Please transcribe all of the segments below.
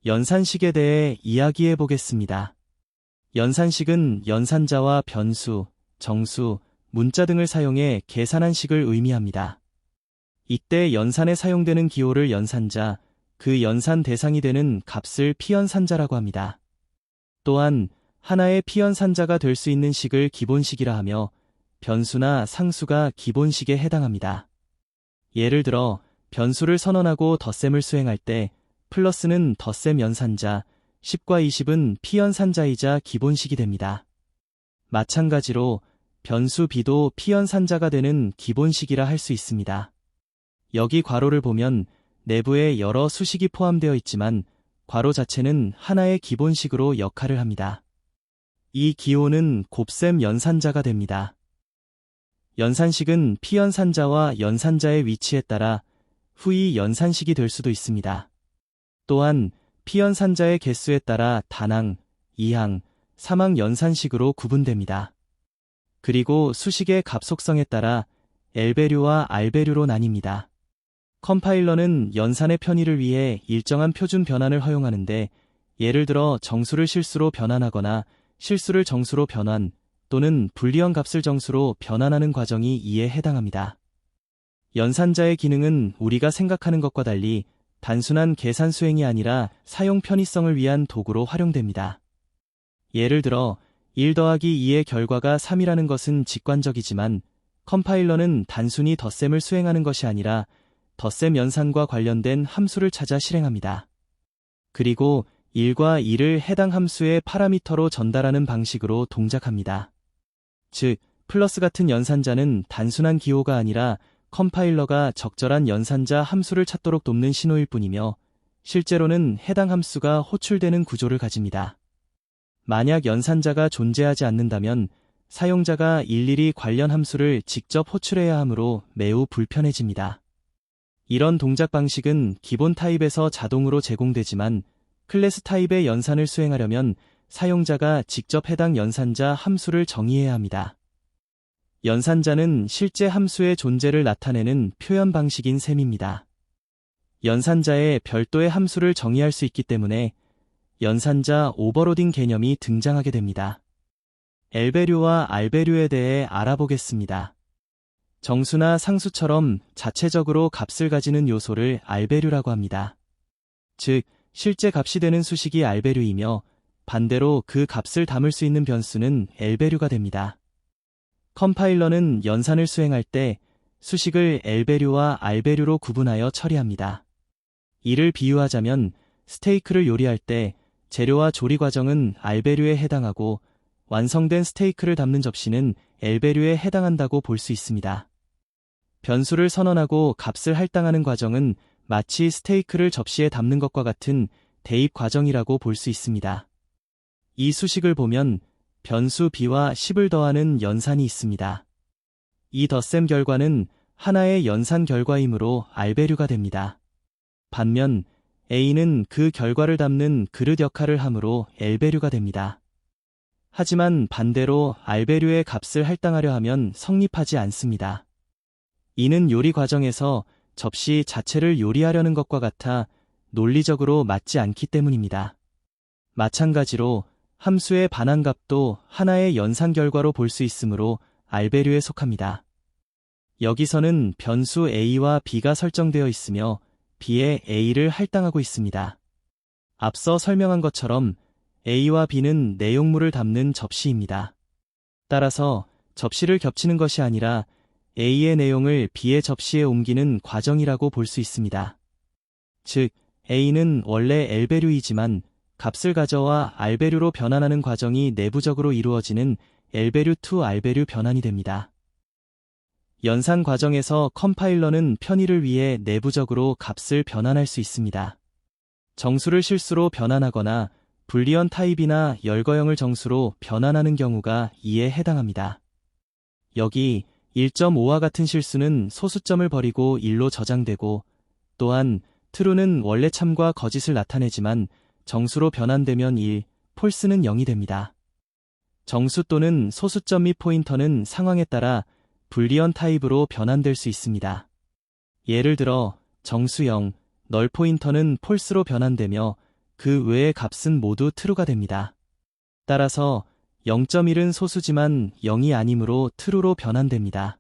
연산식에 대해 이야기해 보겠습니다. 연산식은 연산자와 변수, 정수, 문자 등을 사용해 계산한 식을 의미합니다. 이때 연산에 사용되는 기호를 연산자, 그 연산 대상이 되는 값을 피연산자라고 합니다. 또한 하나의 피연산자가 될 수 있는 식을 기본식이라 하며 변수나 상수가 기본식에 해당합니다. 예를 들어 변수를 선언하고 덧셈을 수행할 때 플러스는 덧셈 연산자, 10과 20은 피연산자이자 기본식이 됩니다. 마찬가지로 변수 b도 피연산자가 되는 기본식이라 할 수 있습니다. 여기 괄호를 보면 내부에 여러 수식이 포함되어 있지만 괄호 자체는 하나의 기본식으로 역할을 합니다. 이 기호는 곱셈 연산자가 됩니다. 연산식은 피연산자와 연산자의 위치에 따라 후이 연산식이 될 수도 있습니다. 또한 피연산자의 개수에 따라 단항, 2항, 3항 연산식으로 구분됩니다. 그리고 수식의 값속성에 따라 L배류와 R배류로 나뉩니다. 컴파일러는 연산의 편의를 위해 일정한 표준 변환을 허용하는데 예를 들어 정수를 실수로 변환하거나 실수를 정수로 변환 또는 불리한 값을 정수로 변환하는 과정이 이에 해당합니다. 연산자의 기능은 우리가 생각하는 것과 달리 단순한 계산 수행이 아니라 사용 편의성을 위한 도구로 활용됩니다. 예를 들어 1 더하기 2의 결과가 3이라는 것은 직관적이지만 컴파일러는 단순히 덧셈을 수행하는 것이 아니라 덧셈 연산과 관련된 함수를 찾아 실행합니다. 그리고 1과 2를 해당 함수의 파라미터로 전달하는 방식으로 동작합니다. 즉, 플러스 같은 연산자는 단순한 기호가 아니라 컴파일러가 적절한 연산자 함수를 찾도록 돕는 신호일 뿐이며 실제로는 해당 함수가 호출되는 구조를 가집니다. 만약 연산자가 존재하지 않는다면 사용자가 일일이 관련 함수를 직접 호출해야 하므로 매우 불편해집니다. 이런 동작 방식은 기본 타입에서 자동으로 제공되지만 클래스 타입의 연산을 수행하려면 사용자가 직접 해당 연산자 함수를 정의해야 합니다. 연산자는 실제 함수의 존재를 나타내는 표현 방식인 셈입니다. 연산자에 별도의 함수를 정의할 수 있기 때문에 연산자 오버로딩 개념이 등장하게 됩니다. L배류와 R배류에 대해 알아보겠습니다. 정수나 상수처럼 자체적으로 값을 가지는 요소를 R배류라고 합니다. 즉, 실제 값이 되는 수식이 R배류이며 반대로 그 값을 담을 수 있는 변수는 L배류가 됩니다. 컴파일러는 연산을 수행할 때 수식을 L배류와 R배류로 구분하여 처리합니다. 이를 비유하자면 스테이크를 요리할 때 재료와 조리 과정은 R배류에 해당하고 완성된 스테이크를 담는 접시는 L배류에 해당한다고 볼 수 있습니다. 변수를 선언하고 값을 할당하는 과정은 마치 스테이크를 접시에 담는 것과 같은 대입 과정이라고 볼 수 있습니다. 이 수식을 보면 변수 b와 10을 더하는 연산이 있습니다. 이 덧셈 결과는 하나의 연산 결과이므로 R배류가 됩니다. 반면 A는 그 결과를 담는 그릇 역할을 하므로 L배류가 됩니다. 하지만 반대로 R배류의 값을 할당하려 하면 성립하지 않습니다. 이는 요리 과정에서 접시 자체를 요리하려는 것과 같아 논리적으로 맞지 않기 때문입니다. 마찬가지로 함수의 반환값도 하나의 연산 결과로 볼 수 있으므로 R배류에 속합니다. 여기서는 변수 A와 B가 설정되어 있으며 B에 A를 할당하고 있습니다. 앞서 설명한 것처럼 A와 B는 내용물을 담는 접시입니다. 따라서 접시를 겹치는 것이 아니라 A의 내용을 B의 접시에 옮기는 과정이라고 볼 수 있습니다. 즉, A는 원래 L배류이지만 값을 가져와 R배류로 변환하는 과정이 내부적으로 이루어지는 L배류 to R배류 변환이 됩니다. 연산 과정에서 컴파일러는 편의를 위해 내부적으로 값을 변환할 수 있습니다. 정수를 실수로 변환하거나 불리언 타입이나 열거형을 정수로 변환하는 경우가 이에 해당합니다. 여기 1.5와 같은 실수는 소수점을 버리고 1로 저장되고 또한 true는 원래 참과 거짓을 나타내지만 정수로 변환되면 1, false는 0이 됩니다. 정수 또는 소수점 및 포인터는 상황에 따라 불리언 타입으로 변환될 수 있습니다. 예를 들어 정수 0, 널 포인터는 false로 변환되며 그 외의 값은 모두 true가 됩니다. 따라서 0.1은 소수지만 0이 아니므로 true로 변환됩니다.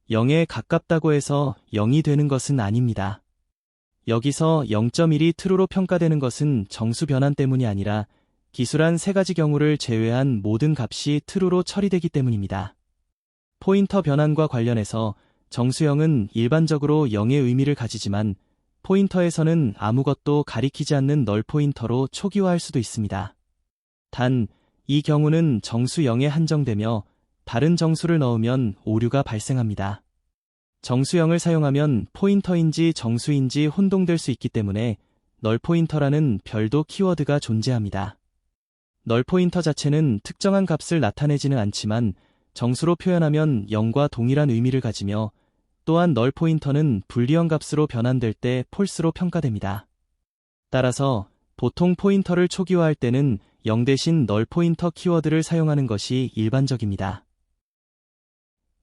0에 가깝다고 해서 0이 되는 것은 아닙니다. 여기서 0.1이 true로 평가되는 것은 정수 변환 때문이 아니라 기술한 세 가지 경우를 제외한 모든 값이 true로 처리되기 때문입니다. 포인터 변환과 관련해서 정수형은 일반적으로 0의 의미를 가지지만 포인터에서는 아무것도 가리키지 않는 널 포인터로 초기화할 수도 있습니다. 단, 이 경우는 정수 0에 한정되며 다른 정수를 넣으면 오류가 발생합니다. 정수형을 사용하면 포인터인지 정수인지 혼동될 수 있기 때문에 널 포인터라는 별도 키워드가 존재합니다. 널 포인터 자체는 특정한 값을 나타내지는 않지만 정수로 표현하면 0과 동일한 의미를 가지며 또한 널 포인터는 불리한 값으로 변환될 때 폴스로 평가됩니다. 따라서 보통 포인터를 초기화할 때는 0 대신 널 포인터 키워드를 사용하는 것이 일반적입니다.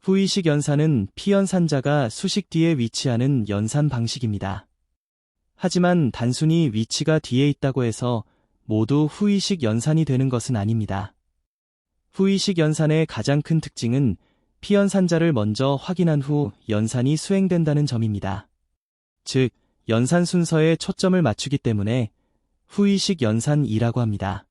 후이식 연산은 피연산자가 수식 뒤에 위치하는 연산 방식입니다. 하지만 단순히 위치가 뒤에 있다고 해서 모두 후이식 연산이 되는 것은 아닙니다. 후이식 연산의 가장 큰 특징은 피연산자를 먼저 확인한 후 연산이 수행된다는 점입니다. 즉, 연산 순서에 초점을 맞추기 때문에 후이식 연산이라고 합니다.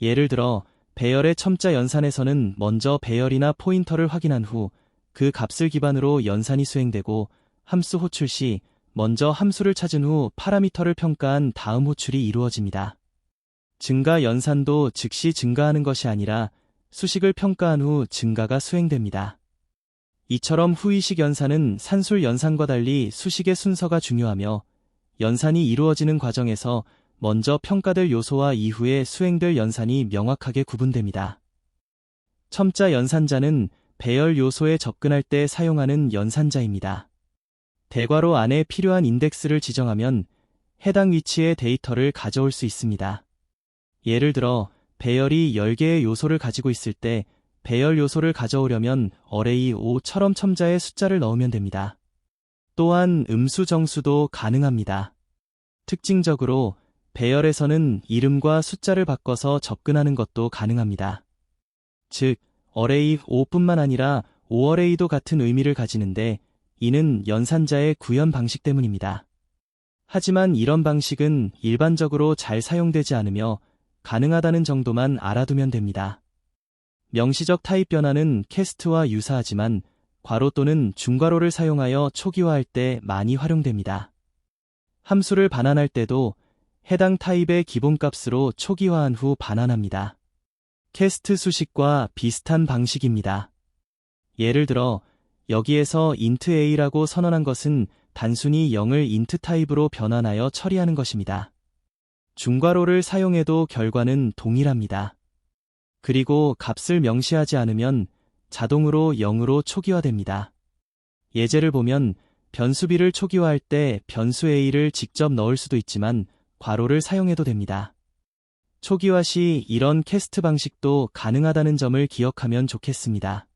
예를 들어 배열의 첨자 연산에서는 먼저 배열이나 포인터를 확인한 후 그 값을 기반으로 연산이 수행되고 함수 호출 시 먼저 함수를 찾은 후 파라미터를 평가한 다음 호출이 이루어집니다. 증가 연산도 즉시 증가하는 것이 아니라 수식을 평가한 후 증가가 수행됩니다. 이처럼 후이식 연산은 산술 연산과 달리 수식의 순서가 중요하며 연산이 이루어지는 과정에서 먼저 평가될 요소와 이후에 수행될 연산이 명확하게 구분됩니다. 첨자 연산자는 배열 요소에 접근할 때 사용하는 연산자입니다. 대괄호 안에 필요한 인덱스를 지정하면 해당 위치의 데이터를 가져올 수 있습니다. 예를 들어 배열이 10개의 요소를 가지고 있을 때 배열 요소를 가져오려면 어레이 5처럼 첨자의 숫자를 넣으면 됩니다. 또한 음수 정수도 가능합니다. 특징적으로 배열에서는 이름과 숫자를 바꿔서 접근하는 것도 가능합니다. 즉, 어레이 5뿐만 아니라 5어레이도 같은 의미를 가지는데 이는 연산자의 구현 방식 때문입니다. 하지만 이런 방식은 일반적으로 잘 사용되지 않으며 가능하다는 정도만 알아두면 됩니다. 명시적 타입 변화는 캐스트와 유사하지만 괄호 또는 중괄호를 사용하여 초기화할 때 많이 활용됩니다. 함수를 반환할 때도 해당 타입의 기본값으로 초기화한 후 반환합니다. 캐스트 수식과 비슷한 방식입니다. 예를 들어 여기에서 int a라고 선언한 것은 단순히 0을 int 타입으로 변환하여 처리하는 것입니다. 중괄호를 사용해도 결과는 동일합니다. 그리고 값을 명시하지 않으면 자동으로 0으로 초기화됩니다. 예제를 보면 변수 b를 초기화할 때 변수 a를 직접 넣을 수도 있지만 괄호를 사용해도 됩니다. 초기화 시 이런 캐스트 방식도 가능하다는 점을 기억하면 좋겠습니다.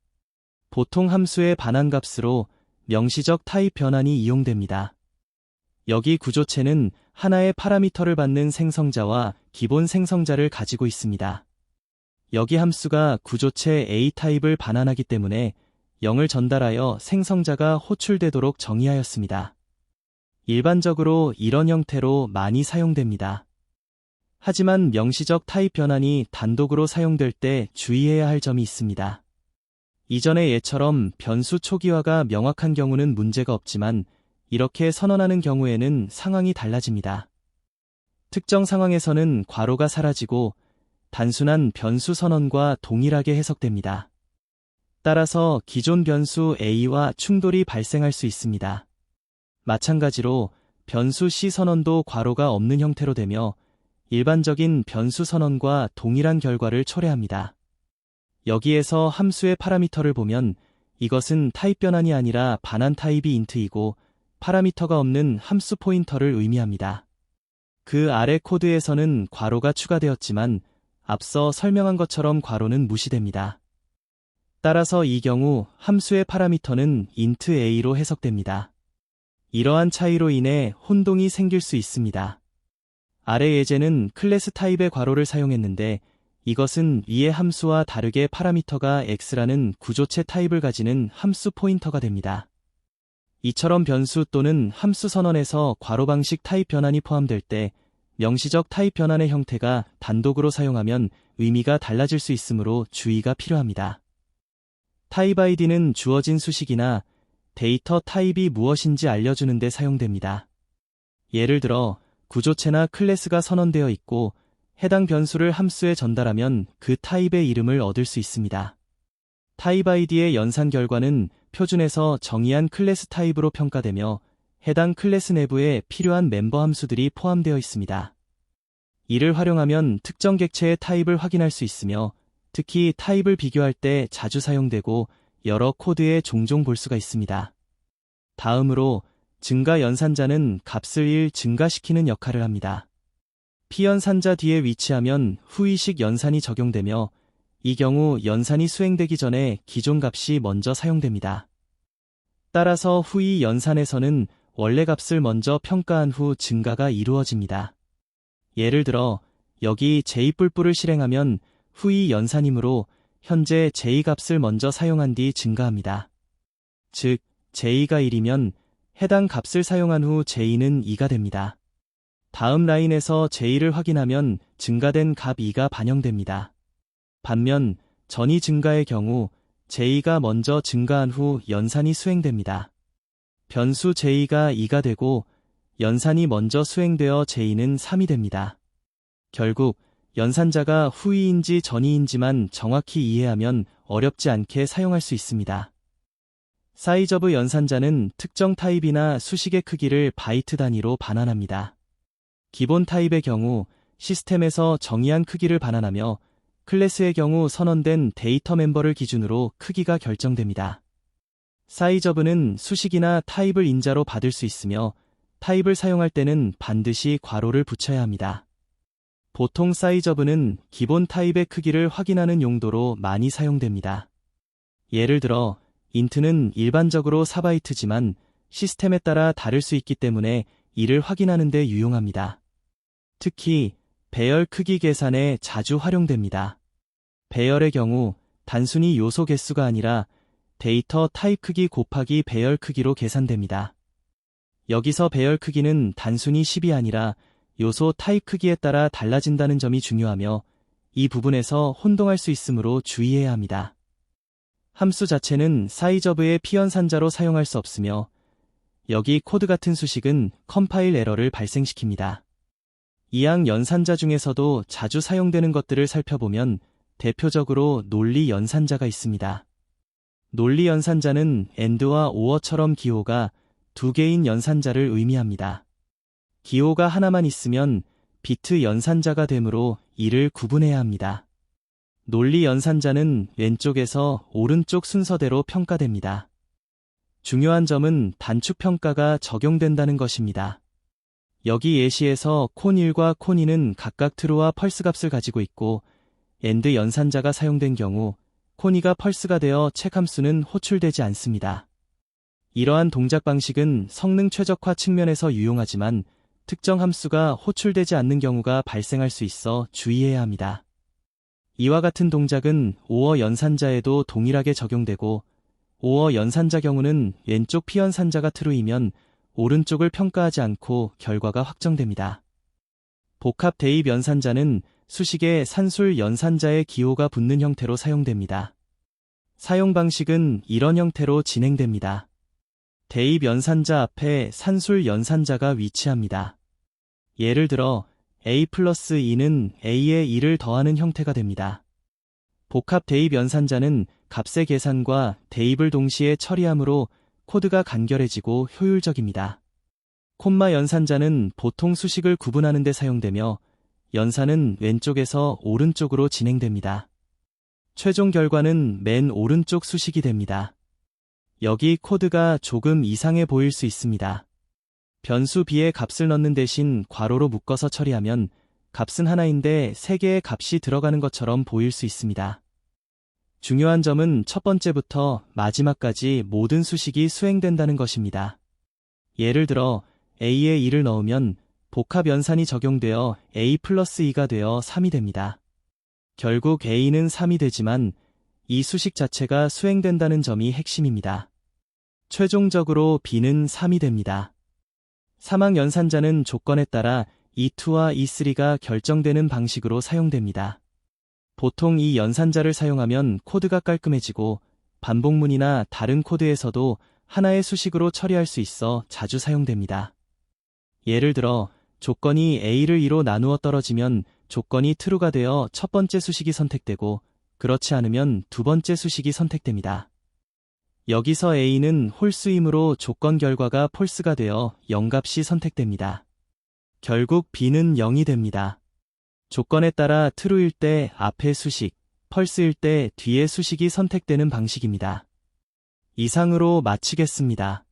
보통 함수의 반환값으로 명시적 타입 변환이 이용됩니다. 여기 구조체는 하나의 파라미터를 받는 생성자와 기본 생성자를 가지고 있습니다. 여기 함수가 구조체 A 타입을 반환하기 때문에 0을 전달하여 생성자가 호출되도록 정의하였습니다. 일반적으로 이런 형태로 많이 사용됩니다. 하지만 명시적 타입 변환이 단독으로 사용될 때 주의해야 할 점이 있습니다. 이전의 예처럼 변수 초기화가 명확한 경우는 문제가 없지만 이렇게 선언하는 경우에는 상황이 달라집니다. 특정 상황에서는 괄호가 사라지고 단순한 변수 선언과 동일하게 해석됩니다. 따라서 기존 변수 a와 충돌이 발생할 수 있습니다. 마찬가지로 변수 c 선언도 괄호가 없는 형태로 되며 일반적인 변수 선언과 동일한 결과를 초래합니다. 여기에서 함수의 파라미터를 보면 이것은 타입 변환이 아니라 반환 타입이 int이고 파라미터가 없는 함수 포인터를 의미합니다. 그 아래 코드에서는 괄호가 추가되었지만 앞서 설명한 것처럼 괄호는 무시됩니다. 따라서 이 경우 함수의 파라미터는 int a로 해석됩니다. 이러한 차이로 인해 혼동이 생길 수 있습니다. 아래 예제는 클래스 타입의 괄호를 사용했는데 이것은 위의 함수와 다르게 파라미터가 x라는 구조체 타입을 가지는 함수 포인터가 됩니다. 이처럼 변수 또는 함수 선언에서 괄호 방식 타입 변환이 포함될 때 명시적 타입 변환의 형태가 단독으로 사용하면 의미가 달라질 수 있으므로 주의가 필요합니다. 타입 id는 주어진 수식이나 데이터 타입이 무엇인지 알려주는 데 사용됩니다. 예를 들어 구조체나 클래스가 선언되어 있고 해당 변수를 함수에 전달하면 그 타입의 이름을 얻을 수 있습니다. 타입 id의 연산 결과는 표준에서 정의한 클래스 타입으로 평가되며 해당 클래스 내부에 필요한 멤버 함수들이 포함되어 있습니다. 이를 활용하면 특정 객체의 타입을 확인할 수 있으며 특히 타입을 비교할 때 자주 사용되고 여러 코드에 종종 볼 수가 있습니다. 다음으로 증가 연산자는 값을 1 증가시키는 역할을 합니다. P연산자 뒤에 위치하면 후이식 연산이 적용되며 이 경우 연산이 수행되기 전에 기존 값이 먼저 사용됩니다. 따라서 후이 연산에서는 원래 값을 먼저 평가한 후 증가가 이루어집니다. 예를 들어 여기 j+을 실행하면 후이 연산이므로 현재 j 값을 먼저 사용한 뒤 증가합니다. 즉 j가 1이면 해당 값을 사용한 후 j는 2가 됩니다. 다음 라인에서 j를 확인하면 증가된 값 2가 반영됩니다. 반면 전이 증가의 경우 j가 먼저 증가한 후 연산이 수행됩니다. 변수 j가 2가 되고 연산이 먼저 수행되어 j는 3이 됩니다. 결국 연산자가 후이인지 전이인지만 정확히 이해하면 어렵지 않게 사용할 수 있습니다. 사이즈 오브 연산자는 특정 타입이나 수식의 크기를 바이트 단위로 반환합니다. 기본 타입의 경우 시스템에서 정의한 크기를 반환하며 클래스의 경우 선언된 데이터 멤버를 기준으로 크기가 결정됩니다. 사이즈 오브는 수식이나 타입을 인자로 받을 수 있으며 타입을 사용할 때는 반드시 괄호를 붙여야 합니다. 보통 사이즈 오브는 기본 타입의 크기를 확인하는 용도로 많이 사용됩니다. 예를 들어 int는 일반적으로 4바이트지만 시스템에 따라 다를 수 있기 때문에 이를 확인하는 데 유용합니다. 특히 배열 크기 계산에 자주 활용됩니다. 배열의 경우 단순히 요소 개수가 아니라 데이터 타입 크기 곱하기 배열 크기로 계산됩니다. 여기서 배열 크기는 단순히 10이 아니라 요소 타입 크기에 따라 달라진다는 점이 중요하며 이 부분에서 혼동할 수 있으므로 주의해야 합니다. 함수 자체는 사이즈 오브의 P연산자로 사용할 수 없으며 여기 코드 같은 수식은 컴파일 에러를 발생시킵니다. 이항 연산자 중에서도 자주 사용되는 것들을 살펴보면 대표적으로 논리 연산자가 있습니다. 논리 연산자는 AND와 OR처럼 기호가 두 개인 연산자를 의미합니다. 기호가 하나만 있으면 비트 연산자가 되므로 이를 구분해야 합니다. 논리 연산자는 왼쪽에서 오른쪽 순서대로 평가됩니다. 중요한 점은 단축 평가가 적용된다는 것입니다. 여기 예시에서 콘1과 콘2는 각각 true와 false 값을 가지고 있고 AND 연산자가 사용된 경우 콘2가 false가 되어 체크함수는 호출되지 않습니다. 이러한 동작 방식은 성능 최적화 측면에서 유용하지만 특정 함수가 호출되지 않는 경우가 발생할 수 있어 주의해야 합니다. 이와 같은 동작은 OR 연산자에도 동일하게 적용되고 OR 연산자 경우는 왼쪽 P연산자가 true이면 오른쪽을 평가하지 않고 결과가 확정됩니다. 복합 대입 연산자는 수식에 산술 연산자의 기호가 붙는 형태로 사용됩니다. 사용 방식은 이런 형태로 진행됩니다. 대입 연산자 앞에 산술 연산자가 위치합니다. 예를 들어 a 플러스 2는 a에 2를 더하는 형태가 됩니다. 복합 대입 연산자는 값의 계산과 대입을 동시에 처리하므로 코드가 간결해지고 효율적입니다. 콤마 연산자는 보통 수식을 구분하는 데 사용되며 연산은 왼쪽에서 오른쪽으로 진행됩니다. 최종 결과는 맨 오른쪽 수식이 됩니다. 여기 코드가 조금 이상해 보일 수 있습니다. 변수 b에 값을 넣는 대신 괄호로 묶어서 처리하면 값은 하나인데 3개의 값이 들어가는 것처럼 보일 수 있습니다. 중요한 점은 첫 번째부터 마지막까지 모든 수식이 수행된다는 것입니다. 예를 들어 a에 2를 넣으면 복합 연산이 적용되어 A 플러스 2가 되어 3이 됩니다. 결국 A는 3이 되지만 이 수식 자체가 수행된다는 점이 핵심입니다. 최종적으로 B는 3이 됩니다. 사막 연산자는 조건에 따라 E2와 E3가 결정되는 방식으로 사용됩니다. 보통 이 연산자를 사용하면 코드가 깔끔해지고 반복문이나 다른 코드에서도 하나의 수식으로 처리할 수 있어 자주 사용됩니다. 예를 들어 조건이 A를 2로 나누어 떨어지면 조건이 true가 되어 첫 번째 수식이 선택되고 그렇지 않으면 두 번째 수식이 선택됩니다. 여기서 A는 홀수이므로 조건 결과가 false가 되어 0값이 선택됩니다. 결국 B는 0이 됩니다. 조건에 따라 true일 때 앞의 수식, false일 때 뒤의 수식이 선택되는 방식입니다. 이상으로 마치겠습니다.